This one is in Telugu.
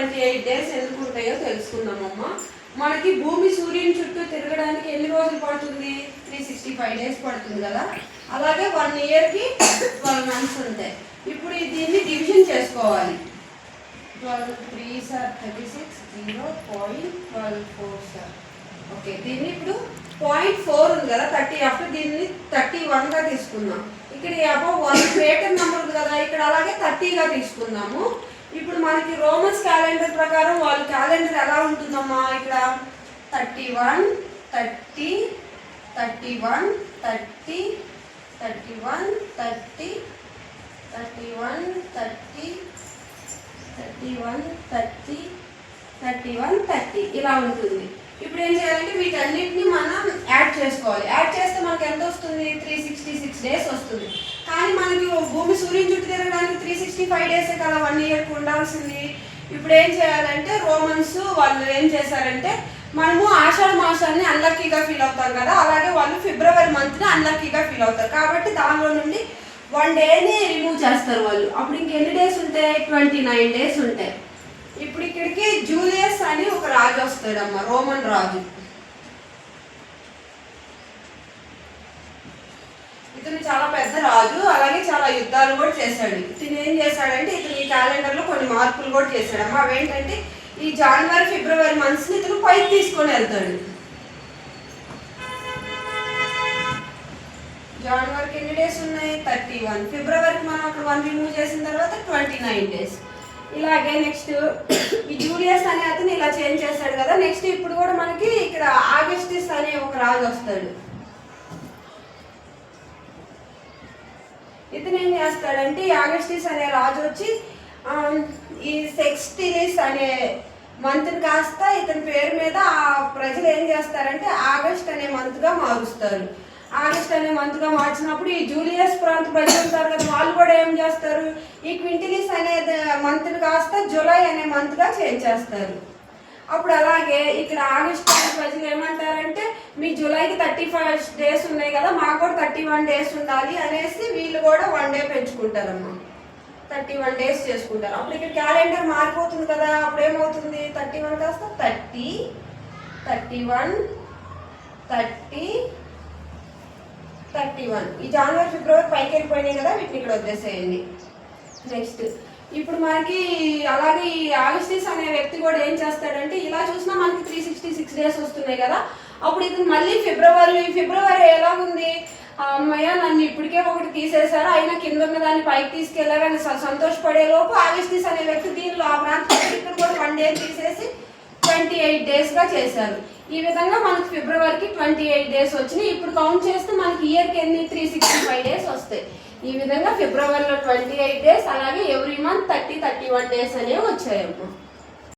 28 డేస్ ఎందుకు ఉంటాయో తెలుసుకుందామమ్మ. మనకి భూమి సూర్యుని చుట్టూ తిరగడానికి ఎన్ని రోజులు పడుతుంది? 365 డేస్ పడుతుంది కదా. అలాగే 1 ఇయర్కి 12 మంత్స్ ఉంటాయి. ఇప్పుడు దీన్ని డివిజన్ చేసుకోవాలి. 12 3 సార్ 36 0.12 ఓకే. దీన్ని ఇప్పుడు 0.4 ఉంది కదా 30 ఆఫ్టర్ దీన్ని 31గా తీసుకుందాం. ఇక్కడ అబౌవ్ 1 గ్రేటర్ నెంబర్ ఉంది కదా, ఇక్కడ అలాగే 30గా తీసుకుందాము. ఇప్పుడు మనకి రోమన్స్ క్యాలెండర్ ప్రకారం వాళ్ళ క్యాలెండర్ ఎలా ఉంటుందమ్మా? ఇక్కడ 31 30 31 30 31 30 31 30 31 30 31 30 ఇలా ఉంటుంది. ఇప్పుడు ఏం చేయాలంటే వీటన్నిటిని మనం యాడ్ చేసుకోవాలి. యాడ్ చేస్తే మనకి ఎంత వస్తుంది? 366 డేస్ వస్తుంది. కానీ మనకి భూమి సూర్యుని చుట్టూ తిరగడానికి 365 డేసే కదా 1 ఇయర్కి ఉండాల్సింది. ఇప్పుడు ఏం చేయాలంటే రోమన్స్ వాళ్ళు ఏం చేశారంటే, మనము ఆషాఢ మాసాన్ని అన్లక్కీగా ఫీల్ అవుతాం కదా, అలాగే వాళ్ళు ఫిబ్రవరి మంత్ని అన్లక్కీగా ఫీల్ అవుతారు. కాబట్టి దానిలో నుండి 1 డేని రిమూవ్ చేస్తారు వాళ్ళు. అప్పుడు ఇంకెన్ని డేస్ ఉంటాయి? 29 డేస్ ఉంటాయి. ఇప్పుడు ఇక్కడికి జూలియస్ అని ఒక రాజు వస్తాడమ్మ, రోమన్ రాజు. ఇతను చాలా పెద్ద రాజు, అలాగే చాలా యుద్ధాలు కూడా చేశాడు. ఇతను ఏం చేశాడంటే ఇతను ఈ క్యాలెండర్లో కొన్ని మార్పులు కూడా చేశాడమ్మ. అవేంటంటే ఈ జనవరి ఫిబ్రవరి మంత్స్ని ఇతను పైకి తీసుకొని వెళ్తాడు. జనవరికి ఎన్ని డేస్ ఉన్నాయి? 31. ఫిబ్రవరికి మనం అక్కడ 1 రిమూవ్ చేసిన తర్వాత 29 డేస్. ఇలాగే నెక్స్ట్ ఈ జూలియస్ అనే అతను ఇలా చేంజ్ చేస్తాడు కదా. నెక్స్ట్ ఇప్పుడు కూడా మనకి ఇక్కడ ఆగస్టిస్ అనే ఒక రాజు వస్తాడు. ఇతను ఏం చేస్తాడంటే ఈ ఆగస్టిస్ అనే రాజు వచ్చి ఈ సెక్స్టిలిస్ అనే మంత్ని కాస్త ఇతని పేరు మీద ఆ ప్రజలు ఏం చేస్తారంటే ఆగస్ట్ అనే మంత్గా మారుస్తారు. ఆగస్ట్ అనే మంత్గా మార్చినప్పుడు ఈ జూలియస్ ప్రాంత ప్రజలు ఉంటారు కదా, వాళ్ళు కూడా ఏం చేస్తారు? ఈ క్వింటిలిస్ అనే మంత్ని కాస్త జూలై అనే మంత్గా చేంజ్ చేస్తారు. అప్పుడు అలాగే ఇక్కడ ఆగస్ట్ ప్రజలు ఏమంటారంటే, మీ జూలైకి 35 డేస్ ఉన్నాయి కదా, మాకు కూడా 31 డేస్ ఉండాలి అనేసి వీళ్ళు కూడా 1 డే పెంచుకుంటారమ్మా. 31 డేస్ చేసుకుంటారు. అప్పుడు ఇక్కడ క్యాలెండర్ మారిపోతుంది కదా, అప్పుడు ఏమవుతుంది? 31 కాస్త 30 31 30 31. ఈ జనవరి ఫిబ్రవరి పైకి వెళ్ళిపోయినాయి కదా, వీటిని ఇక్కడ వదిలేసేయండి. నెక్స్ట్ ఇప్పుడు మనకి అలాగే ఈ ఆగస్టిస్ అనే వ్యక్తి కూడా ఏం చేస్తాడంటే, ఇలా చూసినా మనకి 366 డేస్ వస్తున్నాయి కదా, అప్పుడు ఇది మళ్ళీ ఫిబ్రవరి ఎలాగుంది? అమ్మయ్య నన్ను ఇప్పటికే ఒకటి తీసేశారు, అయినా కింద ఉన్న దాన్ని పైకి తీసుకెళ్లారని సంతోషపడే లోపు ఆగస్టిస్ అనే వ్యక్తి దీనిలో ఆ ప్రాంతం ఇక్కడ కూడా 1 డే తీసేసి 28 డేస్గా చేశారు. ఈ విధంగా మనకి ఫిబ్రవరికి 28 డేస్ వచ్చినాయి. ఇప్పుడు కౌంట్ చేస్తే మనకి ఇయర్కి ఎన్ని? 365 డేస్ వస్తాయి. ఈ విధంగా ఫిబ్రవరిలో 28 డేస్, అలాగే ఎవ్రీ మంత్ 30 31 డేస్ అనేవి వచ్చాయమ్మా.